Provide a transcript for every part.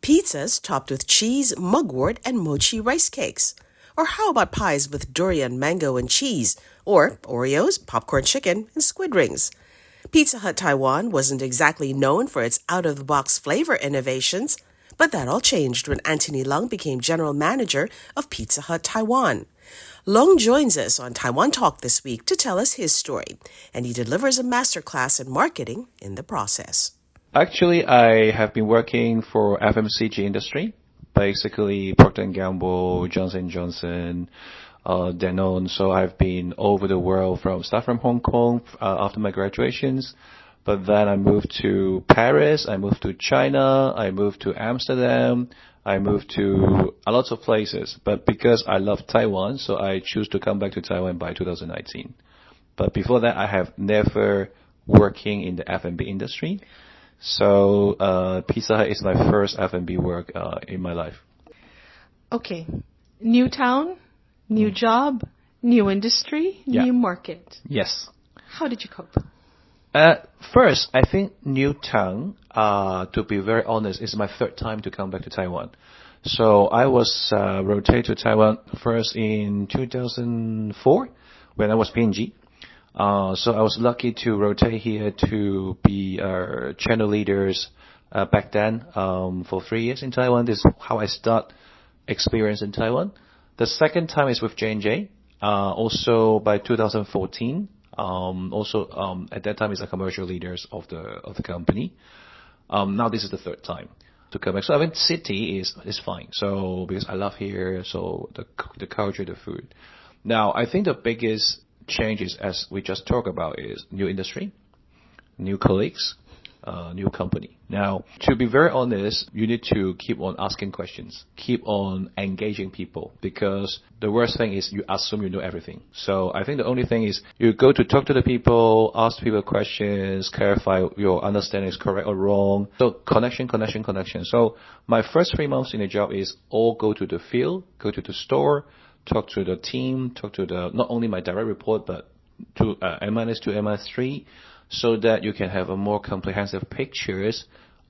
pizzas topped with cheese, mugwort, and mochi rice cakes? Or how about pies with durian, mango, and cheese? Or Oreos, popcorn chicken, and squid rings? Pizza Hut Taiwan wasn't exactly known for its out-of-the-box flavor innovations, but that all changed when Antony Leung became general manager of Pizza Hut Taiwan. Leung joins us on Taiwan Talk this week to tell us his story, and he delivers a masterclass in marketing in the process. Actually, I have been working for FMCG industry, basically Procter & Gamble, Johnson & Johnson, Danone. So I've been over the world start from Hong Kong after my graduations. But then I moved to Paris, I moved to China, I moved to Amsterdam, I moved to a lot of places. But because I love Taiwan, so I choose to come back to Taiwan by 2019. But before that, I have never working in the F&B industry. So Pizza Hut is my first F&B work in my life. Okay. New town, new job, new industry, new market. Yes. How did you cope? First, I think new town, to be very honest, is my third time to come back to Taiwan. So I was rotated to Taiwan first in 2004 when I was PNG. So I was lucky to rotate here to be channel leaders back then for 3 years in Taiwan. This is how I start experience in Taiwan. The second time is with J&J, also by 2014. At that time is the commercial leaders of the company. Now this is the third time to come back. So I think city is fine. So because I love here, so the culture, the food. Now I think the biggest changes, as we just talked about, is new industry, new colleagues, new company. Now, to be very honest, you need to keep on asking questions, keep on engaging people, because the worst thing is you assume you know everything. So I think the only thing is you go to talk to the people, ask people questions, clarify your understanding is correct or wrong. So connection. So my first 3 months in the job is all go to the field, go to the store, talk to the team, talk to not only my direct report, but to M-2, M-3, so that you can have a more comprehensive pictures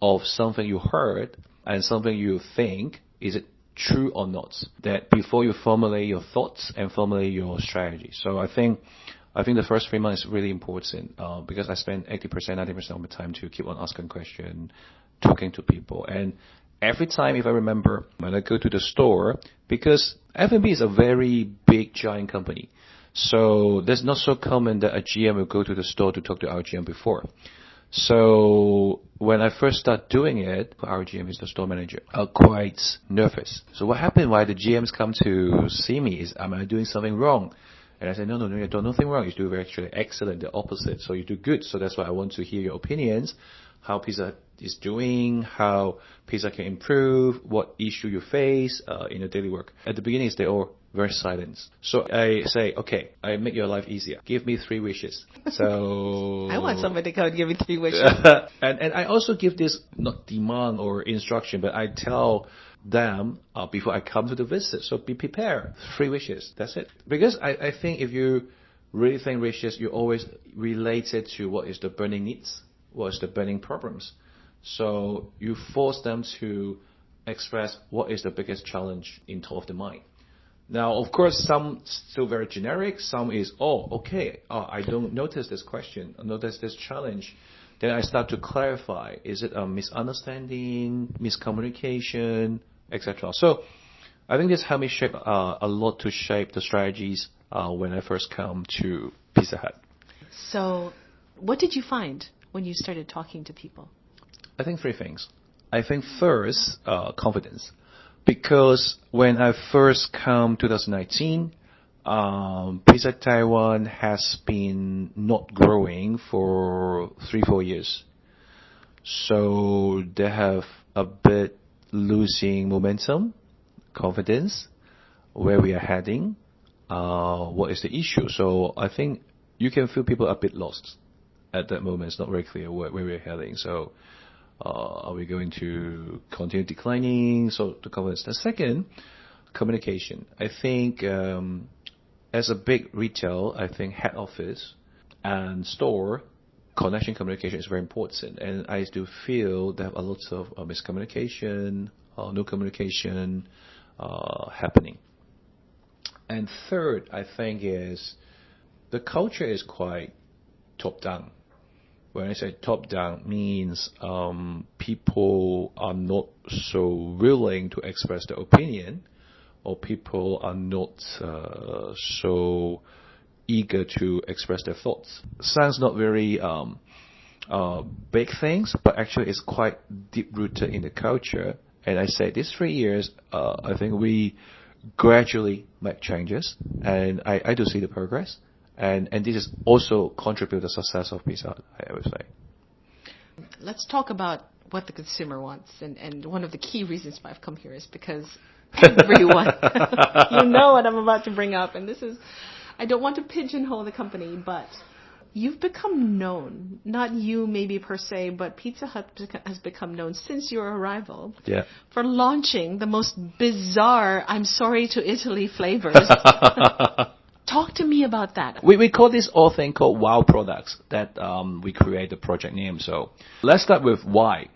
of something you heard and something you think, is it true or not? That before you formulate your thoughts and formulate your strategy. So I think the first 3 months is really important because I spend 80%, 90% of my time to keep on asking questions, talking to people. And every time, if I remember, when I go to the store, because F&B is a very big, giant company. So that's not so common that a GM will go to the store to talk to our GM before. So when I first start doing it, our GM is the store manager, I'm quite nervous. So what happened, why the GMs come to see me is, am I doing something wrong? And I said, no, you do nothing wrong. You do actually excellent, the opposite. So you do good. So that's why I want to hear your opinions, how Pizza is doing, how Pizza can improve, what issue you face in your daily work. At the beginning, they're all very silent. So I say, okay, I make your life easier. Give me 3 wishes. So I want somebody to come and give me 3 wishes. and I also give this, not demand or instruction, but I tell them before I come to the visit. So be prepared. 3 wishes. That's it. Because I think if you really think wishes, you always relate it to what is the burning needs, what is the burning problems. So you force them to express what is the biggest challenge in top of the mind. Now, of course, some still very generic. Some is, I don't notice this question, I notice this challenge. Then I start to clarify, is it a misunderstanding, miscommunication, etc. So I think this helped me shape a lot to shape the strategies when I first come to Pizza Hut. So what did you find when you started talking to people? I think 3 things. I think first, confidence. Because when I first come 2019, Pizza Taiwan has been not growing for 3-4 years. So they have a bit losing momentum, confidence, where we are heading, what is the issue. So I think you can feel people a bit lost at that moment. It's not very clear where we're heading. So are we going to continue declining? So the confidence. The second, communication. I think as a big retail, I think head office and store connection communication is very important. And I do feel they have a lot of miscommunication, no communication happening. And third, I think, is the culture is quite top-down. When I say top-down, means people are not so willing to express their opinion, or people are not so eager to express their thoughts. Sounds not very big things, but actually it's quite deep-rooted in the culture. And I say these 3 years, I think we gradually make changes, and I do see the progress. And this is also contribute to the success of Pizza Hut, I would say. Let's talk about what the consumer wants. And one of the key reasons why I've come here is because everyone, you know what I'm about to bring up. And this is, I don't want to pigeonhole the company, but you've become known, not you maybe per se, but Pizza Hut has become known since your arrival for launching the most bizarre, I'm sorry to Italy flavors. Talk to me about that. We call this whole thing called wow products that we create the project name. So let's start with why.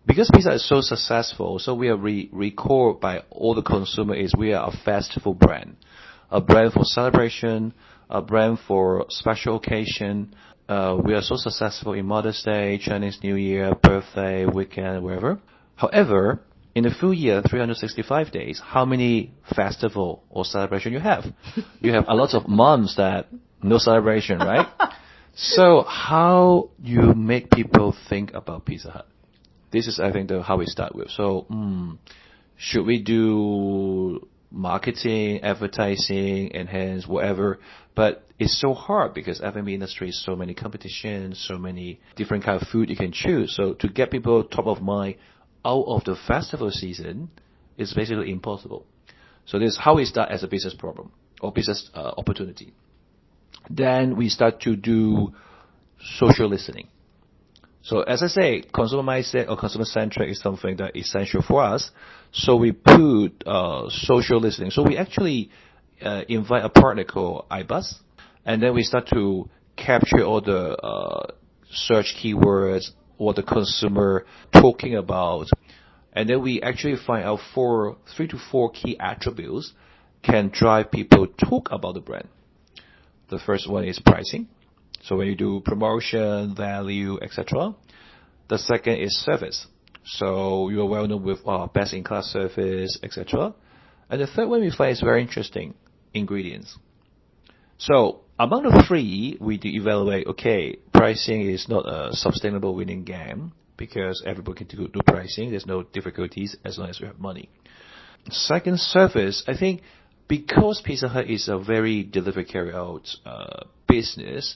Because Pizza is so successful, so we are recalled by all the consumer is we are a festival brand. A brand for celebration, a brand for special occasion. We are so successful in Mother's Day, Chinese New Year, birthday, weekend, wherever. However, in a full year, 365 days, how many festival or celebration you have? You have a lot of months that no celebration, right? So how you make people think about Pizza Hut? This is, I think, how we start with. So, should we do marketing, advertising, enhance, whatever? But it's so hard because F&B industry is so many competitions, so many different kind of food you can choose. So to get people top of mind out of the festival season is basically impossible. So this is how we start as a business problem or business opportunity. Then we start to do social listening. So as I say, consumer mindset or consumer centric is something that is essential for us. So we put social listening. So we actually invite a partner called iBuzz, and then we start to capture all the search keywords, what the consumer talking about, and then we actually find out 3 to 4 key attributes can drive people talk about the brand. The first one is pricing. So when you do promotion, value, etc. The second is service. So you are well known with best-in-class service, etc. And the third one we find is very interesting, ingredients. So among the 3, we do evaluate, okay, pricing is not a sustainable winning game because everybody can do pricing. There's no difficulties as long as you have money. Second, service. I think because Pizza Hut is a very delivery carry-out business,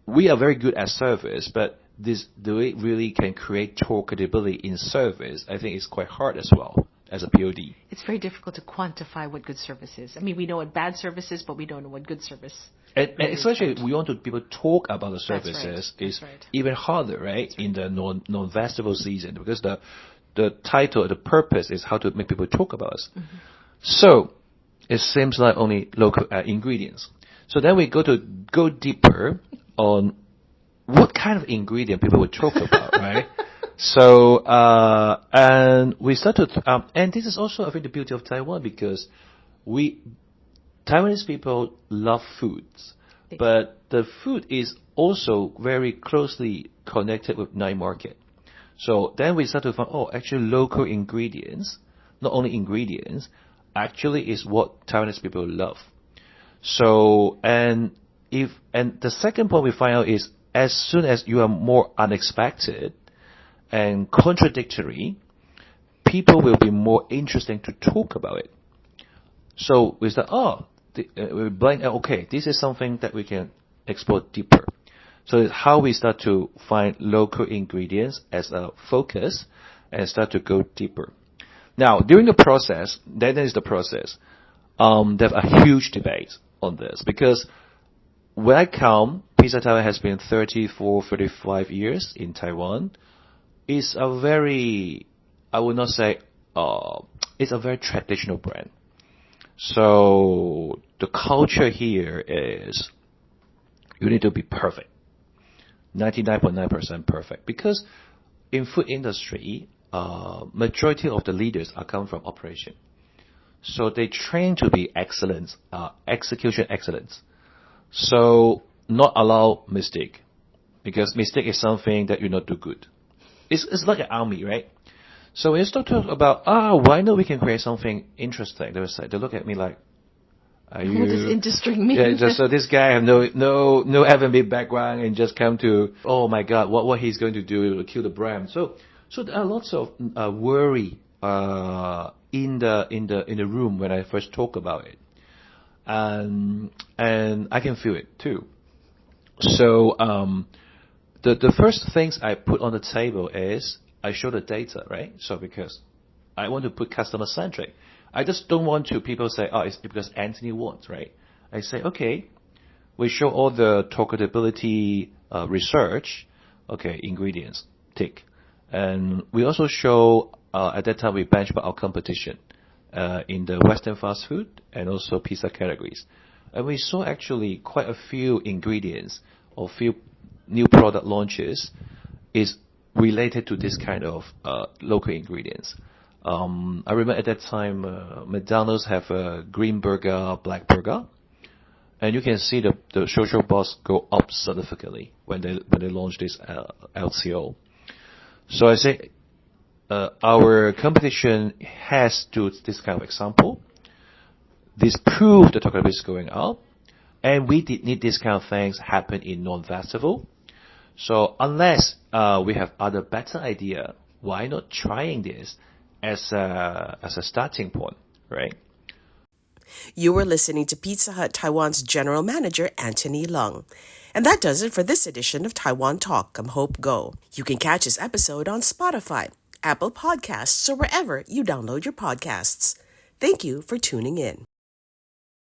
we are very good at service, but do we really can create tour credibility in service? I think it's quite hard as well as a POD. It's very difficult to quantify what good service is. I mean, we know what bad service is, but we don't know what good service is. And especially we want to people talk about the services is even harder, right? In the non-festival season, because the title, the purpose is how to make people talk about us. Mm-hmm. So it seems like only local ingredients. So then we go deeper on what kind of ingredient people would talk about, right? So, and we started, and this is also, I think, the beauty of Taiwan because Taiwanese people love foods, but the food is also very closely connected with night market. So then we started to find, actually local ingredients, not only ingredients, actually is what Taiwanese people love. So, and the second point we find out is as soon as you are more unexpected and contradictory, people will be more interesting to talk about it. So we said, we blind, okay, this is something that we can explore deeper. So it's how we start to find local ingredients as a focus and start to go deeper. Now, during the process, then is the process. There's a huge debate on this because when I come, Pizza Taiwan has been 35 years in Taiwan. It's a very, I would not say, it's a very traditional brand. So the culture here is you need to be perfect. 99.9% perfect. Because in food industry, majority of the leaders are come from operation. So they train to be excellence, execution excellence. So not allow mistake, because mistake is something that you not do good. It's like an army, right? So when you start talking about, why not we can create something interesting? They look at me like, are you? What does industry mean? Yeah, so this guy have no F&B background and just come to, oh my God, what he's going to do to kill the brand. So there are lots of worry in the room when I first talk about it, and I can feel it too. So the first things I put on the table is I show the data, right? So because I want to put customer centric. I just don't want to people say, it's because Antony wants, right? I say, okay, we show all the targetability research, okay, ingredients, tick. And we also show, at that time we benchmark our competition in the Western fast food and also pizza categories. And we saw actually quite a few ingredients or few new product launches is related to this kind of local ingredients. I remember at that time, McDonald's have a green burger, black burger, and you can see the social buzz go up significantly when they launch this LCO. So I say, our competition has to this kind of example. This prove the target is going up, and we did need this kind of things happen in non-festival. So unless we have other better idea, why not trying this as a starting point, right? You were listening to Pizza Hut Taiwan's General Manager, Antony Leung. And that does it for this edition of Taiwan Talk. I'm Hope Ngo. You can catch this episode on Spotify, Apple Podcasts, or wherever you download your podcasts. Thank you for tuning in.